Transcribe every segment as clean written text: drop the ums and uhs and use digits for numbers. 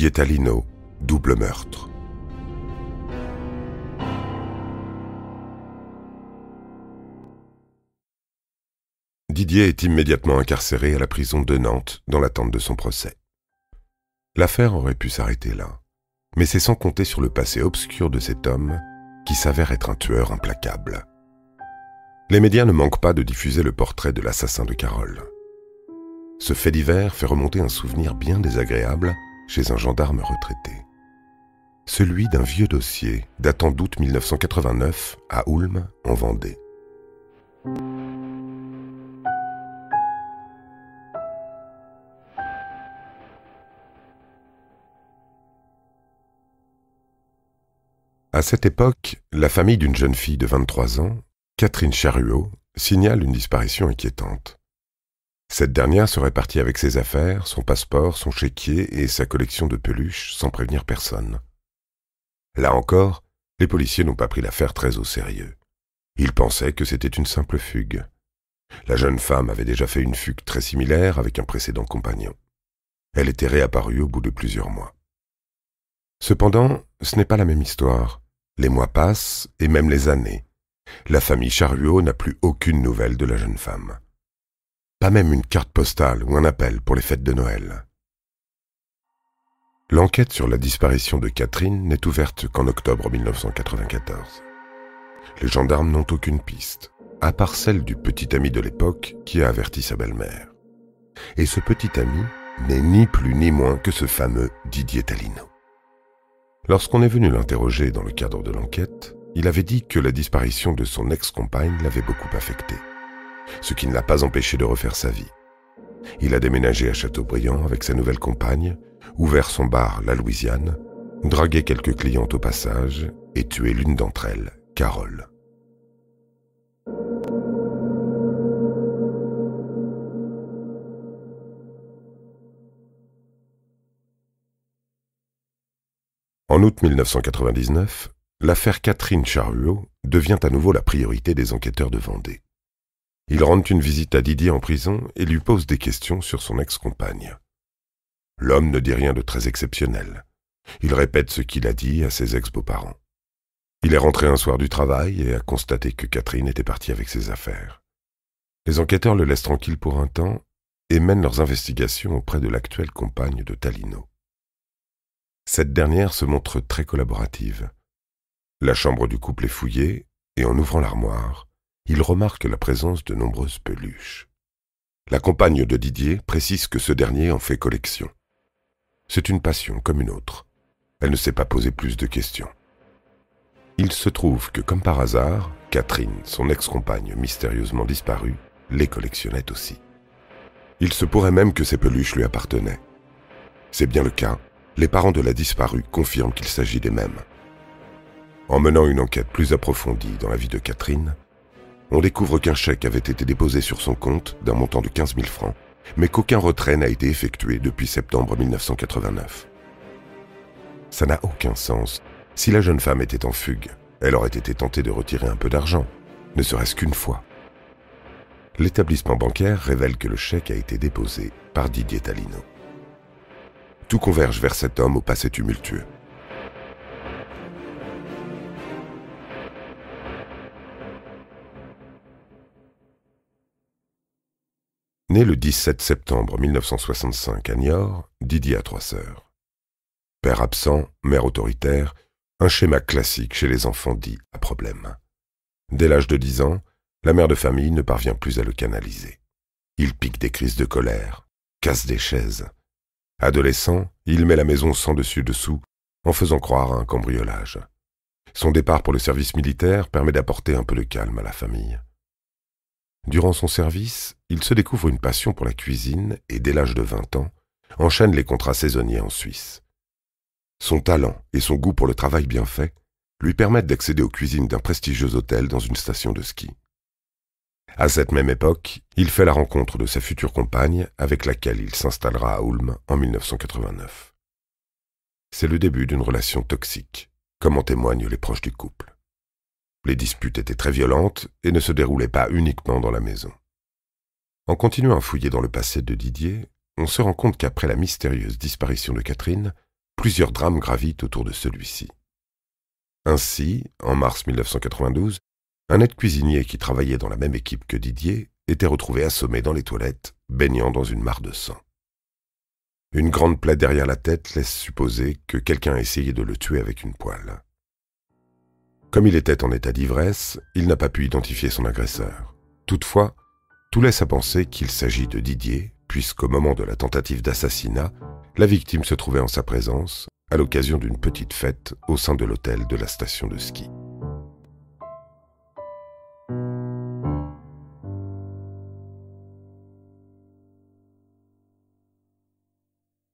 Didier Talino, double meurtre. Didier est immédiatement incarcéré à la prison de Nantes dans l'attente de son procès. L'affaire aurait pu s'arrêter là, mais c'est sans compter sur le passé obscur de cet homme qui s'avère être un tueur implacable. Les médias ne manquent pas de diffuser le portrait de l'assassin de Carole. Ce fait divers fait remonter un souvenir bien désagréable chez un gendarme retraité. Celui d'un vieux dossier datant d'août 1989 à Oulme, en Vendée. À cette époque, la famille d'une jeune fille de 23 ans, Catherine Charuot, signale une disparition inquiétante. Cette dernière serait partie avec ses affaires, son passeport, son chéquier et sa collection de peluches sans prévenir personne. Là encore, les policiers n'ont pas pris l'affaire très au sérieux. Ils pensaient que c'était une simple fugue. La jeune femme avait déjà fait une fugue très similaire avec un précédent compagnon. Elle était réapparue au bout de plusieurs mois. Cependant, ce n'est pas la même histoire. Les mois passent, et même les années. La famille Charuot n'a plus aucune nouvelle de la jeune femme. Pas même une carte postale ou un appel pour les fêtes de Noël. L'enquête sur la disparition de Catherine n'est ouverte qu'en octobre 1994. Les gendarmes n'ont aucune piste, à part celle du petit ami de l'époque qui a averti sa belle-mère. Et ce petit ami n'est ni plus ni moins que ce fameux Didier Talino. Lorsqu'on est venu l'interroger dans le cadre de l'enquête, il avait dit que la disparition de son ex-compagne l'avait beaucoup affecté, ce qui ne l'a pas empêché de refaire sa vie. Il a déménagé à Châteaubriand avec sa nouvelle compagne, ouvert son bar La Louisiane, dragué quelques clientes au passage et tué l'une d'entre elles, Carole. En août 1999, l'affaire Catherine Charuot devient à nouveau la priorité des enquêteurs de Vendée. Ils rendent une visite à Didier en prison et lui posent des questions sur son ex-compagne. L'homme ne dit rien de très exceptionnel. Il répète ce qu'il a dit à ses ex-beaux-parents. Il est rentré un soir du travail et a constaté que Catherine était partie avec ses affaires. Les enquêteurs le laissent tranquille pour un temps et mènent leurs investigations auprès de l'actuelle compagne de Talino. Cette dernière se montre très collaborative. La chambre du couple est fouillée et en ouvrant l'armoire, il remarque la présence de nombreuses peluches. La compagne de Didier précise que ce dernier en fait collection. C'est une passion comme une autre. Elle ne s'est pas posé plus de questions. Il se trouve que, comme par hasard, Catherine, son ex-compagne mystérieusement disparue, les collectionnait aussi. Il se pourrait même que ces peluches lui appartenaient. C'est bien le cas. Les parents de la disparue confirment qu'il s'agit des mêmes. En menant une enquête plus approfondie dans la vie de Catherine, on découvre qu'un chèque avait été déposé sur son compte d'un montant de 15 000 francs, mais qu'aucun retrait n'a été effectué depuis septembre 1989. Ça n'a aucun sens. Si la jeune femme était en fugue, elle aurait été tentée de retirer un peu d'argent, ne serait-ce qu'une fois. L'établissement bancaire révèle que le chèque a été déposé par Didier Talino. Tout converge vers cet homme au passé tumultueux. Né le 17 septembre 1965 à Niort, Didier a 3 sœurs. Père absent, mère autoritaire, un schéma classique chez les enfants dits à problème. Dès l'âge de 10 ans, la mère de famille ne parvient plus à le canaliser. Il pique des crises de colère, casse des chaises. Adolescent, il met la maison sans dessus-dessous en faisant croire à un cambriolage. Son départ pour le service militaire permet d'apporter un peu de calme à la famille. Durant son service, il se découvre une passion pour la cuisine et, dès l'âge de 20 ans, enchaîne les contrats saisonniers en Suisse. Son talent et son goût pour le travail bien fait lui permettent d'accéder aux cuisines d'un prestigieux hôtel dans une station de ski. À cette même époque, il fait la rencontre de sa future compagne avec laquelle il s'installera à Oulme en 1989. C'est le début d'une relation toxique, comme en témoignent les proches du couple. Les disputes étaient très violentes et ne se déroulaient pas uniquement dans la maison. En continuant à fouiller dans le passé de Didier, on se rend compte qu'après la mystérieuse disparition de Catherine, plusieurs drames gravitent autour de celui-ci. Ainsi, en mars 1992, un aide-cuisinier qui travaillait dans la même équipe que Didier était retrouvé assommé dans les toilettes, baignant dans une mare de sang. Une grande plaie derrière la tête laisse supposer que quelqu'un a essayé de le tuer avec une poêle. Comme il était en état d'ivresse, il n'a pas pu identifier son agresseur. Toutefois, tout laisse à penser qu'il s'agit de Didier, puisqu'au moment de la tentative d'assassinat, la victime se trouvait en sa présence, à l'occasion d'une petite fête au sein de l'hôtel de la station de ski.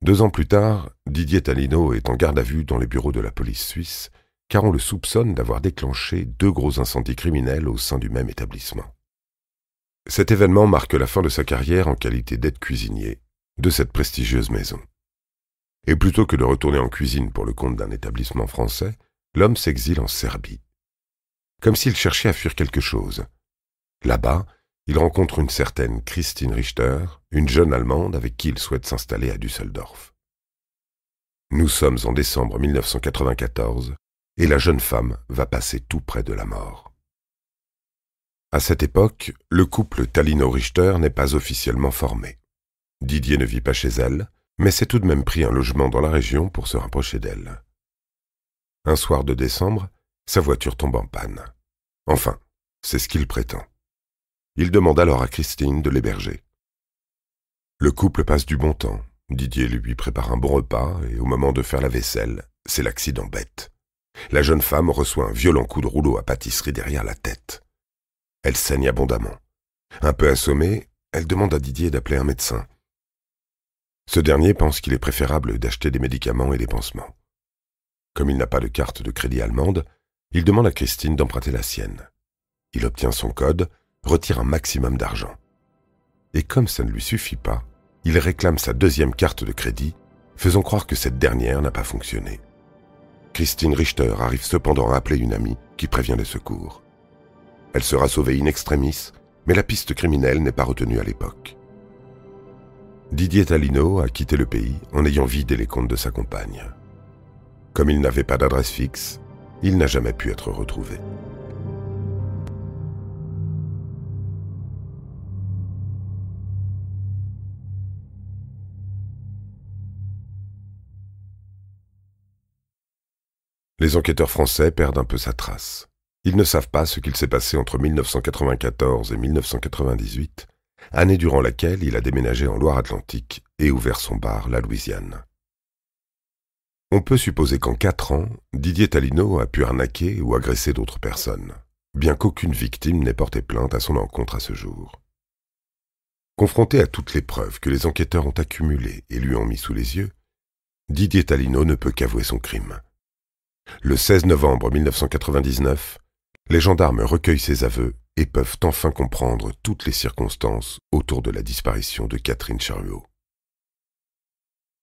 Deux ans plus tard, Didier Talino est en garde à vue dans les bureaux de la police suisse, car on le soupçonne d'avoir déclenché 2 gros incendies criminels au sein du même établissement. Cet événement marque la fin de sa carrière en qualité d'aide-cuisinier de cette prestigieuse maison. Et plutôt que de retourner en cuisine pour le compte d'un établissement français, l'homme s'exile en Serbie. Comme s'il cherchait à fuir quelque chose. Là-bas, il rencontre une certaine Christine Richter, une jeune Allemande avec qui il souhaite s'installer à Düsseldorf. Nous sommes en décembre 1994 et la jeune femme va passer tout près de la mort. À cette époque, le couple Talino-Richter n'est pas officiellement formé. Didier ne vit pas chez elle, mais s'est tout de même pris un logement dans la région pour se rapprocher d'elle. Un soir de décembre, sa voiture tombe en panne. Enfin, c'est ce qu'il prétend. Il demande alors à Christine de l'héberger. Le couple passe du bon temps. Didier lui prépare un bon repas et au moment de faire la vaisselle, c'est l'accident bête. La jeune femme reçoit un violent coup de rouleau à pâtisserie derrière la tête. Elle saigne abondamment. Un peu assommée, elle demande à Didier d'appeler un médecin. Ce dernier pense qu'il est préférable d'acheter des médicaments et des pansements. Comme il n'a pas de carte de crédit allemande, il demande à Christine d'emprunter la sienne. Il obtient son code, retire un maximum d'argent. Et comme ça ne lui suffit pas, il réclame sa deuxième carte de crédit, faisant croire que cette dernière n'a pas fonctionné. Christine Richter arrive cependant à appeler une amie qui prévient les secours. Elle sera sauvée in extremis, mais la piste criminelle n'est pas retenue à l'époque. Didier Talino a quitté le pays en ayant vidé les comptes de sa compagne. Comme il n'avait pas d'adresse fixe, il n'a jamais pu être retrouvé. Les enquêteurs français perdent un peu sa trace. Ils ne savent pas ce qu'il s'est passé entre 1994 et 1998, année durant laquelle il a déménagé en Loire-Atlantique et ouvert son bar, la Louisiane. On peut supposer qu'en 4 ans, Didier Talino a pu arnaquer ou agresser d'autres personnes, bien qu'aucune victime n'ait porté plainte à son encontre à ce jour. Confronté à toutes les preuves que les enquêteurs ont accumulées et lui ont mis sous les yeux, Didier Talino ne peut qu'avouer son crime. Le 16 novembre 1999, les gendarmes recueillent ses aveux et peuvent enfin comprendre toutes les circonstances autour de la disparition de Catherine Charhuot.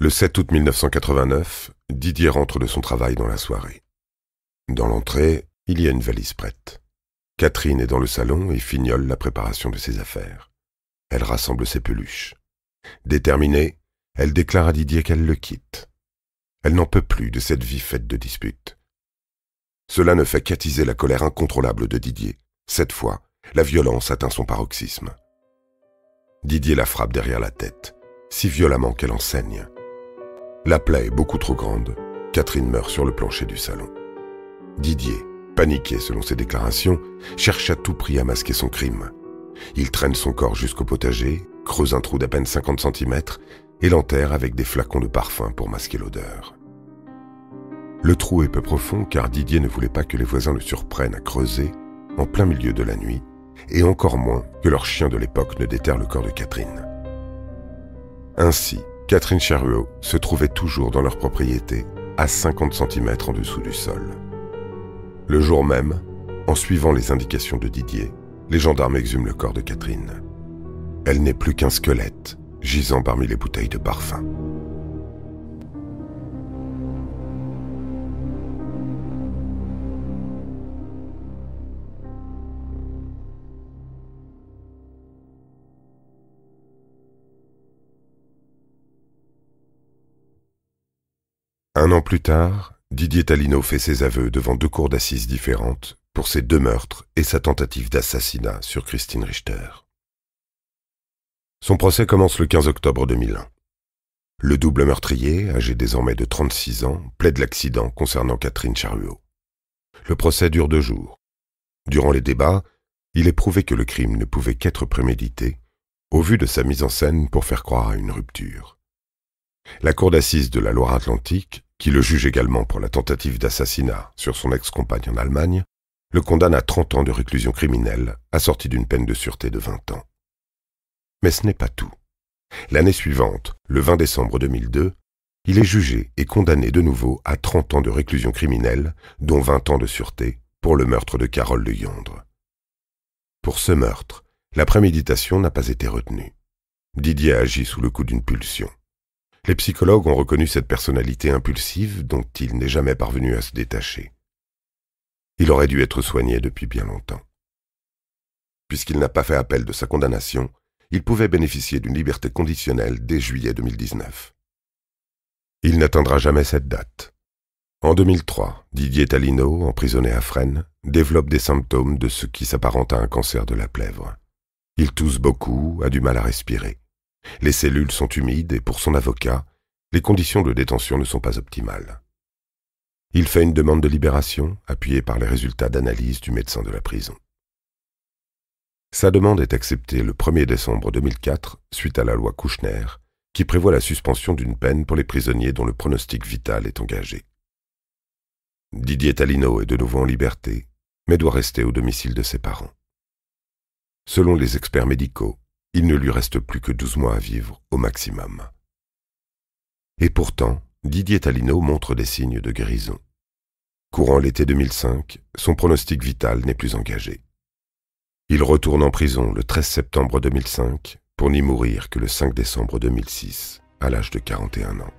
Le 7 août 1989, Didier rentre de son travail dans la soirée. Dans l'entrée, il y a une valise prête. Catherine est dans le salon et fignole la préparation de ses affaires. Elle rassemble ses peluches. Déterminée, elle déclare à Didier qu'elle le quitte. Elle n'en peut plus de cette vie faite de disputes. Cela ne fait qu'attiser la colère incontrôlable de Didier. Cette fois, la violence atteint son paroxysme. Didier la frappe derrière la tête, si violemment qu'elle en saigne. La plaie est beaucoup trop grande. Catherine meurt sur le plancher du salon. Didier, paniqué selon ses déclarations, cherche à tout prix à masquer son crime. Il traîne son corps jusqu'au potager, creuse un trou d'à peine 50 cm et l'enterre avec des flacons de parfum pour masquer l'odeur. Le trou est peu profond car Didier ne voulait pas que les voisins le surprennent à creuser en plein milieu de la nuit et encore moins que leur chien de l'époque ne déterre le corps de Catherine. Ainsi, Catherine Charhuot se trouvait toujours dans leur propriété, à 50 cm en dessous du sol. Le jour même, en suivant les indications de Didier, les gendarmes exhument le corps de Catherine. Elle n'est plus qu'un squelette, gisant parmi les bouteilles de parfum. Un an plus tard, Didier Talino fait ses aveux devant 2 cours d'assises différentes pour ses 2 meurtres et sa tentative d'assassinat sur Christine Richter. Son procès commence le 15 octobre 2001. Le double meurtrier, âgé désormais de 36 ans, plaide l'accident concernant Catherine Charruot. Le procès dure 2 jours. Durant les débats, il est prouvé que le crime ne pouvait qu'être prémédité, au vu de sa mise en scène pour faire croire à une rupture. La cour d'assises de la Loire-Atlantique, qui le juge également pour la tentative d'assassinat sur son ex-compagne en Allemagne, le condamne à 30 ans de réclusion criminelle, assortie d'une peine de sûreté de 20 ans. Mais ce n'est pas tout. L'année suivante, le 20 décembre 2002, il est jugé et condamné de nouveau à 30 ans de réclusion criminelle, dont 20 ans de sûreté, pour le meurtre de Carole de Yondre. Pour ce meurtre, la préméditation n'a pas été retenue. Didier a agi sous le coup d'une pulsion. Les psychologues ont reconnu cette personnalité impulsive dont il n'est jamais parvenu à se détacher. Il aurait dû être soigné depuis bien longtemps. Puisqu'il n'a pas fait appel de sa condamnation, il pouvait bénéficier d'une liberté conditionnelle dès juillet 2019. Il n'atteindra jamais cette date. En 2003, Didier Talino, emprisonné à Fresnes, développe des symptômes de ce qui s'apparente à un cancer de la plèvre. Il tousse beaucoup, a du mal à respirer. Les cellules sont humides et pour son avocat, les conditions de détention ne sont pas optimales. Il fait une demande de libération, appuyée par les résultats d'analyse du médecin de la prison. Sa demande est acceptée le 1er décembre 2004 suite à la loi Kouchner, qui prévoit la suspension d'une peine pour les prisonniers dont le pronostic vital est engagé. Didier Talino est de nouveau en liberté, mais doit rester au domicile de ses parents. Selon les experts médicaux, il ne lui reste plus que 12 mois à vivre au maximum. Et pourtant, Didier Talino montre des signes de guérison. Courant l'été 2005, son pronostic vital n'est plus engagé. Il retourne en prison le 13 septembre 2005 pour n'y mourir que le 5 décembre 2006, à l'âge de 41 ans.